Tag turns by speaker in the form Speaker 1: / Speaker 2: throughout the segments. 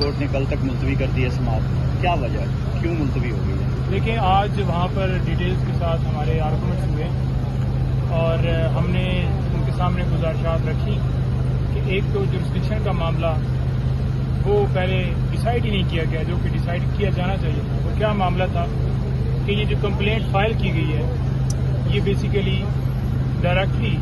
Speaker 1: Court نے کل تک ملتوی کر دی ہے سماعت، کیا وجہ ہے، کیوں ملتوی ہو گئی ہے؟
Speaker 2: دیکھیں، آج وہاں پر ڈیٹیلز کے ساتھ ہمارے آرگومنٹس ہوئے اور ہم نے ان کے سامنے گزارشات رکھی کہ ایک تو جورسڈکشن کا معاملہ وہ پہلے ڈیسائیڈ ہی نہیں کیا گیا جو کہ ڈیسائیڈ کیا جانا چاہیے تھا۔ وہ کیا معاملہ تھا کہ یہ جو کمپلینٹ فائل کی گئی ہے یہ بیسیکلی ڈائریکٹلی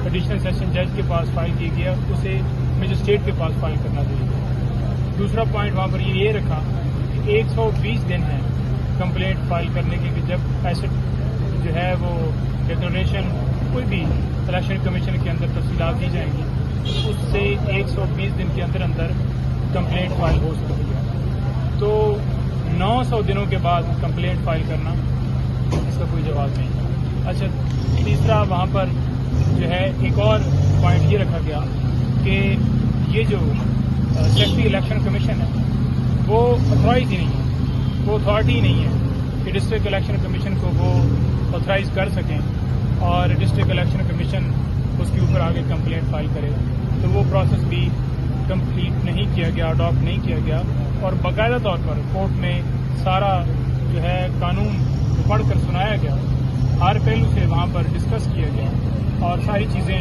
Speaker 2: ایڈیشنل سیشن جج کے پاس فائل کی گیا، اسے مجسٹریٹ کے پاس فائل کرنا چاہیے۔ دوسرا پوائنٹ وہاں پر یہ رکھا کہ 120 دن ہے کمپلینٹ فائل کرنے کے، کہ جب ایسٹ جو ہے وہ ڈکلریشن کوئی بھی الیکشن کمیشن کے اندر تفصیلات دی جائیں گی اس سے 120 دن کے اندر اندر کمپلینٹ فائل ہو سکتی ہے۔ تو 900 دنوں کے بعد کمپلینٹ فائل کرنا اس کا کوئی جواز نہیں۔ اچھا، تیسرا وہاں پر جو ہے ایک اور پوائنٹ یہ رکھا گیا کہ یہ جو سیکٹری الیکشن کمیشن ہے وہ اتھرائز ہی نہیں ہے، وہ اتھارٹی نہیں ہے کہ ڈسٹرکٹ الیکشن کمیشن کو وہ اتھرائز کر سکیں اور ڈسٹرکٹ الیکشن کمیشن اس کے اوپر آگے کمپلینٹ فائل کرے۔ تو وہ پروسیس بھی کمپلیٹ نہیں کیا گیا، اڈاپٹ نہیں کیا گیا، اور باقاعدہ طور پر کورٹ میں سارا جو ہے قانون پڑھ کر سنایا گیا، ہر پہلو سے وہاں پر ڈسکس کیا گیا اور ساری چیزیں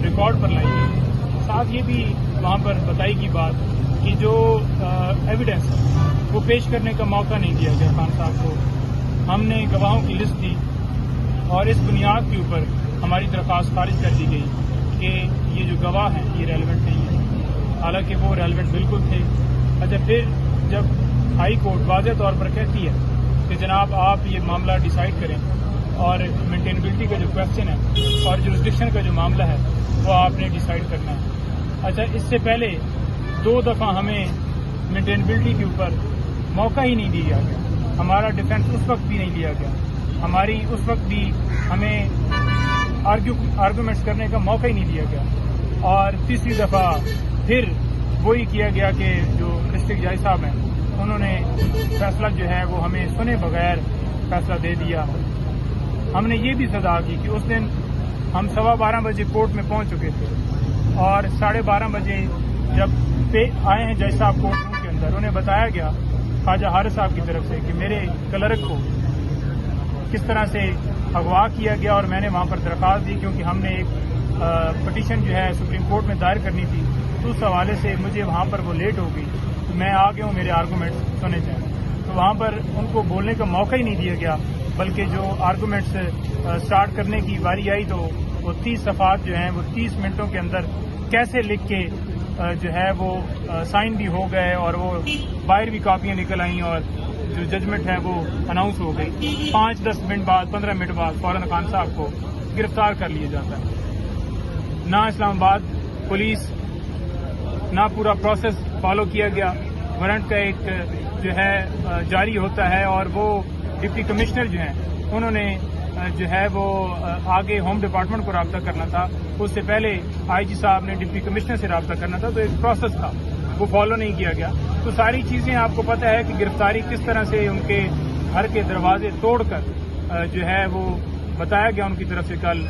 Speaker 2: ریکارڈ پر لائی گئی۔ ساتھ یہ بھی وہاں پر بتائی گئی بات کہ جو ایویڈنس وہ پیش کرنے کا موقع نہیں دیا گیا خان صاحب کو۔ ہم نے گواہوں کی لسٹ دی اور اس بنیاد کے اوپر ہماری درخواست خارج کر دی گئی کہ یہ جو گواہ ہیں یہ ریلیونٹ نہیں ہے، حالانکہ وہ ریلیونٹ بالکل تھے۔ اچھا، پھر جب ہائی کورٹ واضح طور پر کہتی ہے کہ جناب آپ یہ معاملہ ڈیسائیڈ کریں اور مینٹینیبلٹی کا جو کویسچن ہے اور جورسڈکشن کا جو معاملہ ہے وہ آپ نے ڈیسائیڈ کرنا ہے۔ اچھا، اس سے پہلے 2 دفعہ ہمیں مینٹینیبلٹی کے اوپر موقع ہی نہیں دیا گیا، ہمارا ڈیفینس اس وقت بھی نہیں لیا گیا، ہماری اس وقت بھی ہمیں آرگومنٹس کرنے کا موقع ہی نہیں دیا گیا، اور تیسری دفعہ پھر وہی کیا گیا کہ جو ڈسٹرکٹ جج صاحب ہیں انہوں نے فیصلہ جو ہے وہ ہمیں سنے بغیر فیصلہ دے دیا۔ ہم نے یہ بھی سزا کی کہ اس دن ہم 12:15 بجے کورٹ میں پہنچ چکے تھے اور 12:30 بجے جب آئے ہیں جج صاحب کورٹ روم کے اندر، انہیں بتایا گیا خواجہ حارث صاحب کی طرف سے کہ میرے کلرک کو کس طرح سے اغوا کیا گیا، اور میں نے وہاں پر درخواست دی کیونکہ ہم نے ایک پٹیشن جو ہے سپریم کورٹ میں دائر کرنی تھی، تو اس حوالے سے مجھے وہاں پر وہ لیٹ ہو گئی، تو میں آ گیا ہوں میرے آرگومنٹس سنے جائیں۔ تو وہاں پر ان کو بولنے کا موقع ہی نہیں دیا گیا، بلکہ جو آرگومنٹس سٹارٹ کرنے کی باری آئی تو وہ 30 صفحات جو ہیں وہ 30 منٹوں کے اندر کیسے لکھ کے جو ہے وہ سائن بھی ہو گئے اور وہ باہر بھی کاپیاں نکل آئیں اور جو ججمنٹ ہے وہ اناؤنس ہو گئی۔ 5-10 منٹ بعد 15 منٹ بعد فوراً خان صاحب کو گرفتار کر لیا جاتا ہے۔ نہ اسلام آباد پولیس نہ پورا پروسیس فالو کیا گیا، وارنٹ کا ایک جو ہے جاری ہوتا ہے اور وہ ڈپٹی کمشنر جو ہیں انہوں نے جو ہے وہ آگے ہوم ڈپارٹمنٹ کو رابطہ کرنا تھا، اس سے پہلے آئی جی صاحب نے ڈپٹی کمشنر سے رابطہ کرنا تھا، تو ایک پروسیس تھا وہ فالو نہیں کیا گیا۔ تو ساری چیزیں آپ کو پتہ ہے کہ گرفتاری کس طرح سے ان کے گھر کے دروازے توڑ کر جو ہے وہ بتایا گیا ان کی طرف سے کل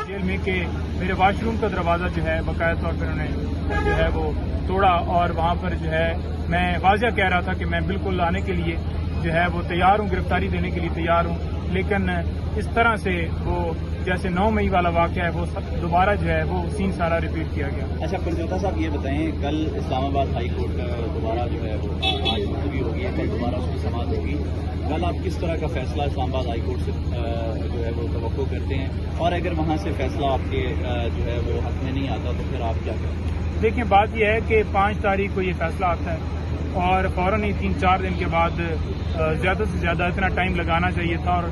Speaker 2: جیل میں کہ میرے واش روم کا دروازہ جو ہے باقاعدہ طور پر انہوں نے جو ہے وہ توڑا، اور وہاں پر جو ہے میں واضح کہہ رہا تھا کہ میں بالکل آنے کے لیے جو ہے وہ تیار ہوں، گرفتاری دینے کے لیے تیار ہوں، لیکن اس طرح سے وہ جیسے 9 مئی والا واقعہ ہے وہ دوبارہ جو ہے وہ سین سارا ریپیٹ کیا گیا۔
Speaker 1: اچھا پرجوتا صاحب یہ بتائیں، کل اسلام آباد ہائی کورٹ کا دوبارہ جو ہے وہ آج ملتوی ہوگی ہے، کل دوبارہ اس کی سماعت ہوگی، کل آپ کس طرح کا فیصلہ اسلام آباد ہائی کورٹ سے جو ہے وہ توقع کرتے ہیں، اور اگر وہاں سے فیصلہ آپ کے جو ہے وہ حق میں نہیں آتا تو پھر آپ کیا کریں گے؟
Speaker 2: دیکھیں، بات یہ ہے کہ 5 تاریخ کو یہ فیصلہ آتا ہے اور فوراً ہی 3-4 دن کے بعد زیادہ سے زیادہ اتنا ٹائم لگانا چاہیے تھا، اور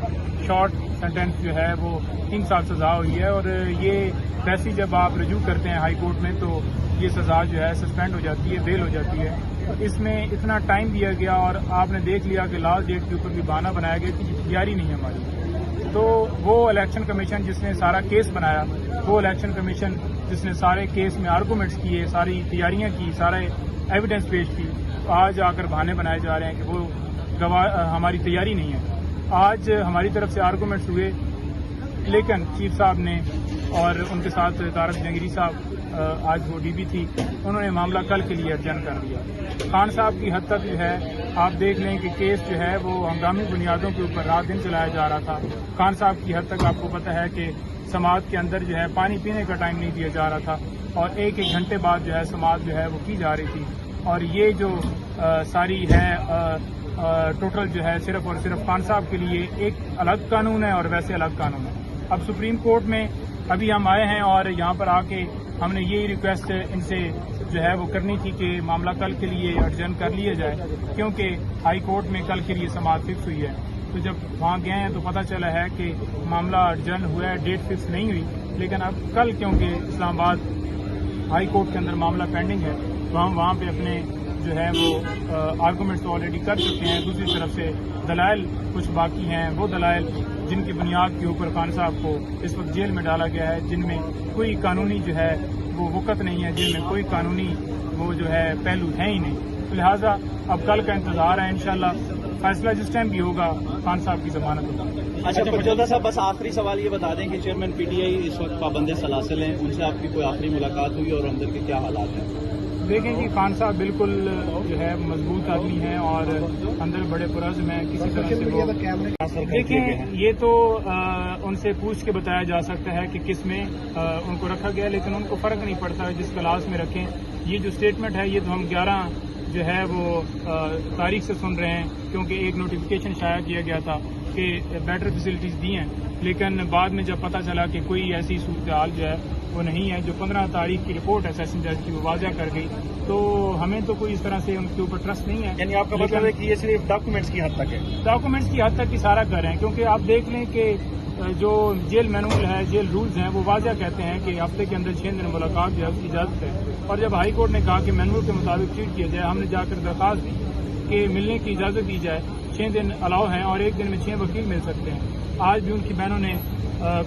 Speaker 2: شارٹ سینٹینس جو ہے وہ 3 سال سزا ہوئی ہے، اور یہ ویسے جب آپ رجوع کرتے ہیں ہائی کورٹ میں تو یہ سزا جو ہے سسپینڈ ہو جاتی ہے، بیل ہو جاتی ہے۔ اس میں اتنا ٹائم دیا گیا اور آپ نے دیکھ لیا کہ لاسٹ ڈیٹ کے اوپر بھی بہانہ بنایا گیا کہ تیاری نہیں ہے ہماری، تو وہ الیکشن کمیشن جس نے سارا کیس بنایا، وہ الیکشن کمیشن جس نے سارے کیس میں آرگومنٹس کیے، ساری تیاریاں کی، سارے ایویڈنس پیش کی، آج آ کر بہانے بنائے جا رہے ہیں کہ وہ ہماری تیاری نہیں ہے۔ آج ہماری طرف سے آرگومنٹس ہوئے، لیکن چیف صاحب نے اور ان کے ساتھ طارق جہانگیری صاحب آج وہ ڈی بی تھی، انہوں نے معاملہ کل کے لیے ارجنٹ کر دیا۔ خان صاحب کی حد تک جو ہے آپ دیکھ لیں کہ کیس جو ہے وہ ہنگامی بنیادوں کے اوپر رات دن چلایا جا رہا تھا۔ خان صاحب کی حد تک آپ کو پتہ ہے کہ سماعت کے اندر جو ہے پانی پینے کا ٹائم نہیں دیا جا رہا تھا، اور ایک گھنٹے بعد جو ہے سماعت جو ہے وہ کی جا رہی تھی، اور یہ جو ساری ہے ٹوٹل جو ہے صرف اور صرف خان صاحب کے لیے ایک الگ قانون ہے اور ویسے الگ قانون ہے۔ اب سپریم کورٹ میں ابھی ہم آئے ہیں اور یہاں پر آ کے ہم نے یہی ریکویسٹ ان سے جو ہے وہ کرنی تھی کہ معاملہ کل کے لیے ارجنٹ کر لیا جائے، کیونکہ ہائی کورٹ میں کل کے لیے سماعت فکس ہوئی ہے۔ تو جب وہاں گئے ہیں تو پتہ چلا ہے کہ معاملہ ارجنٹ ہوا ہے، ڈیٹ فکس نہیں ہوئی، لیکن اب کل کیونکہ اسلام آباد ہائی کورٹ کے اندر معاملہ پینڈنگ ہے تو ہم وہاں پہ اپنے جو ہے وہ آرگومنٹس تو آلریڈی کر چکے ہیں۔ دوسری طرف سے دلائل کچھ باقی ہیں، وہ دلائل جن کی بنیاد کے اوپر خان صاحب کو اس وقت جیل میں ڈالا گیا ہے، جن میں کوئی قانونی جو ہے وہ وقت نہیں ہے، جن میں کوئی قانونی وہ جو ہے پہلو ہے ہی نہیں۔ لہٰذا اب کل کا انتظار ہے، انشاءاللہ فیصلہ جس ٹائم بھی ہوگا خان صاحب کی ضمانت ہوگا۔
Speaker 1: اچھا پنجوتا صاحب، بس آخری سوال یہ بتا دیں کہ چیئرمین پی ٹی آئی اس وقت پابند سلاسل ہیں، ان سے آپ کی کوئی آخری ملاقات ہوئی اور اندر کے کیا حالات ہیں؟
Speaker 2: دیکھیں کہ خان صاحب بالکل جو ہے مضبوط آدمی ہیں اور اندر بڑے پرعزم ہیں، کسی طرح سے وہ دیکھیں یہ تو ان سے پوچھ کے بتایا جا سکتا ہے کہ کس میں ان کو رکھا گیا، لیکن ان کو فرق نہیں پڑتا جس کلاس میں رکھیں۔ یہ جو اسٹیٹمنٹ ہے یہ تو ہم 11 جو ہے وہ تاریخ سے سن رہے ہیں، کیونکہ ایک نوٹیفیکیشن شائع کیا گیا تھا کہ بیٹر فیسلٹیز دی ہیں، لیکن بعد میں جب پتہ چلا کہ کوئی ایسی صورتحال جو ہے وہ نہیں ہے، جو 15 تاریخ کی رپورٹ ہے سیشن جج کی وہ واضح کر گئی، تو ہمیں تو کوئی اس طرح سے ان کے اوپر ٹرسٹ نہیں ہے۔
Speaker 3: یعنی آپ کا مطلب ہے کہ یہ صرف ڈاکومنٹس کی حد تک ہے؟
Speaker 2: ڈاکومنٹس کی حد تک اشارہ کر رہے ہیں، کیونکہ آپ دیکھ لیں کہ جو جیل مینول ہے، جیل رولز ہیں، وہ واضح کہتے ہیں کہ ہفتے کے اندر 6 دن ملاقات جو ہے اس کی اجازت ہے، اور جب ہائی کورٹ نے کہا کہ مینول کے مطابق ٹریٹ کیا جائے، ہم نے جا کر درخواست دی کہ ملنے کی اجازت دی جائے، 6 دن الاؤ ہیں اور ایک دن میں 6 وکیل مل سکتے ہیں۔ آج بھی ان کی بہنوں نے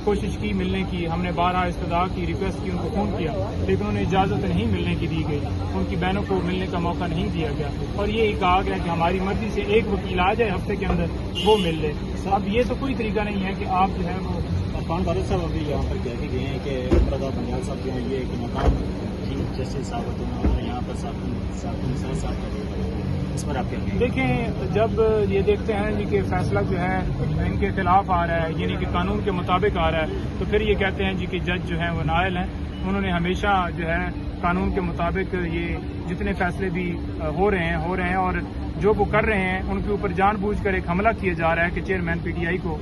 Speaker 2: کوشش کی ملنے کی، ہم نے 12 استدعا کی، ریکویسٹ کی، ان کو فون کیا، لیکن انہیں اجازت نہیں ملنے کی دی گئی، ان کی بہنوں کو ملنے کا موقع نہیں دیا گیا، اور یہ کہا گیا کہ ہماری مرضی سے ایک وکیل آ جائے ہفتے کے اندر وہ مل لے۔ اب یہ تو کوئی طریقہ نہیں ہے کہ آپ جو ہے وہ
Speaker 3: خان فاروق صاحب ابھی یہاں پر کہہ کے گئے ہیں کہ مرتضیٰ بنیال صاحب جو ہے یہ ایک مقام چیف جسٹس صاحب ہوتے ہیں اور یہاں پر صاحب اس پر آپ کیا کہیں؟
Speaker 2: دیکھیں، جب یہ دیکھتے ہیں جی کہ فیصلہ جو ہے ان کے خلاف آ رہا ہے، یعنی کہ قانون کے مطابق آ رہا ہے، تو پھر یہ کہتے ہیں جی کہ جج جو ہیں وہ نائل ہیں۔ انہوں نے ہمیشہ جو ہے قانون کے مطابق یہ جتنے فیصلے بھی ہو رہے ہیں اور جو وہ کر رہے ہیں ان کے اوپر جان بوجھ کر ایک حملہ کیا جا رہا ہے کہ چیئرمین پی ٹی آئی کو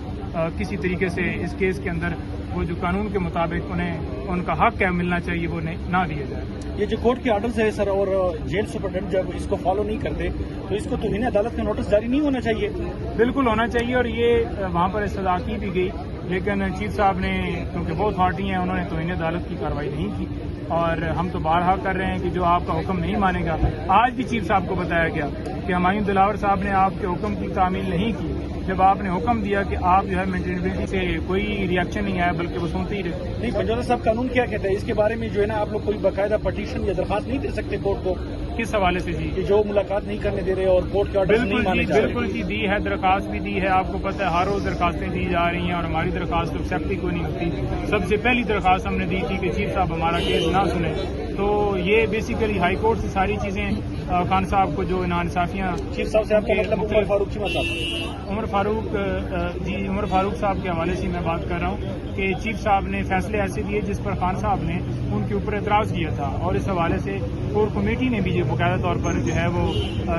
Speaker 2: کسی طریقے سے اس کیس کے اندر وہ جو قانون کے مطابق انہیں ان کا حق ہے ملنا چاہیے وہ نہ دیا جائے۔
Speaker 3: یہ جو کورٹ کے آرڈرز ہے سر، اور جیل سپرنٹینڈنٹ جب اس کو فالو نہیں کرتے تو اس کو توہین عدالت کا نوٹس جاری نہیں ہونا چاہیے؟
Speaker 2: بالکل ہونا چاہیے، اور یہ وہاں پر استدعا کی بھی گئی، لیکن چیف صاحب نے کیونکہ بہت ہارٹی ہیں انہوں نے توہین عدالت کی کارروائی نہیں کی، اور ہم تو بارہا کر رہے ہیں کہ جو آپ کا حکم نہیں مانے گا۔ آج بھی چیف صاحب کو بتایا گیا کہ ہمایوں دلاور صاحب نے آپ کے حکم کی تعمیل نہیں کی، جب آپ نے حکم دیا کہ آپ جو ہے مینٹینیبلٹی سے کوئی ریئیکشن نہیں آیا بلکہ وہ سنتے ہی رہے۔
Speaker 3: نہیں، پنجوتا صاحب قانون کیا کہتا ہے اس کے بارے میں جو ہے نا، آپ لوگ کوئی باقاعدہ پٹیشن یا درخواست نہیں دے سکتے کورٹ کو؟
Speaker 2: کس حوالے سے جی؟
Speaker 3: کہ جو ملاقات نہیں کرنے دے رہے اور کورٹ کے آرڈر نہیں مانے جا رہے؟
Speaker 2: بالکل جی، دی ہے، درخواست بھی دی ہے، آپ کو پتہ ہے ہر روز درخواستیں دی جا رہی ہیں اور ہماری درخواست ایکسیپٹ ہی کوئی نہیں ہوتی۔ سب سے پہلی درخواست ہم نے دی تھی کہ چیف صاحب ہمارا کیس نہ سنیں، تو یہ بیسیکلی ہائی کورٹ سے ساری چیزیں خان صاحب کو جو ناانصافیاں
Speaker 3: چیف صاحب سے آپ کا مطلب عمر فاروق چیمہ صاحب؟
Speaker 2: عمر فاروق صاحب کے حوالے سے میں بات کر رہا ہوں کہ چیف صاحب نے فیصلے ایسے دیے جس پر خان صاحب نے ان کے اوپر اعتراض کیا تھا، اور اس حوالے سے کور کمیٹی نے بھی یہ باقاعدہ طور پر جو ہے وہ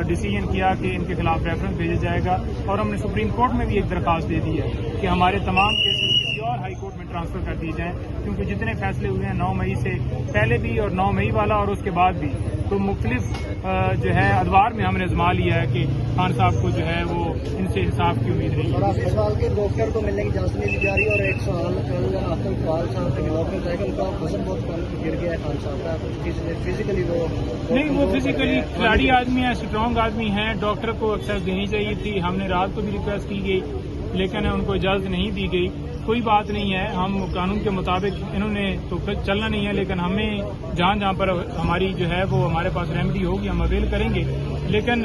Speaker 2: ڈیسیژن کیا کہ ان کے خلاف ریفرنس بھیجا جائے گا، اور ہم نے سپریم کورٹ میں بھی ایک درخواست دے دی ہے کہ ہمارے تمام کیسز کسی اور ہائی کورٹ میں ٹرانسفر کر دیے جائیں، کیونکہ جتنے فیصلے ہوئے ہیں 9 مئی سے پہلے بھی اور 9 مئی والا اور اس کے بعد بھی، تو مختلف جو ہے ادوار میں ہم نے آزما لیا ہے کہ خان صاحب کو جو ہے وہ ان سے انصاف کی امید رہی ہے۔
Speaker 4: اور آخری سوال کے ڈاکٹر کو ملنے کی اجازت نہیں دی جا رہی، اور ایک سوال کل آپ اقبال صاحب کے جواب میں جائے گا، ان کا وزن بہت کم گر گیا ہے خان صاحب کا، فزیکلی وہ
Speaker 2: نہیں، وہ فزیکلی کھلاڑی آدمی ہیں، اسٹرانگ آدمی ہیں، ڈاکٹر کو ایکسیس دینی چاہیے تھی، ہم نے رات کو بھی ریکویسٹ کی گئی لیکن ان کو اجازت نہیں دی گئی۔ کوئی بات نہیں ہے، ہم قانون کے مطابق انہوں نے تو چلنا نہیں ہے، لیکن ہمیں جہاں پر ہماری جو ہے وہ ہمارے پاس ریمیڈی ہوگی ہم اویل کریں گے، لیکن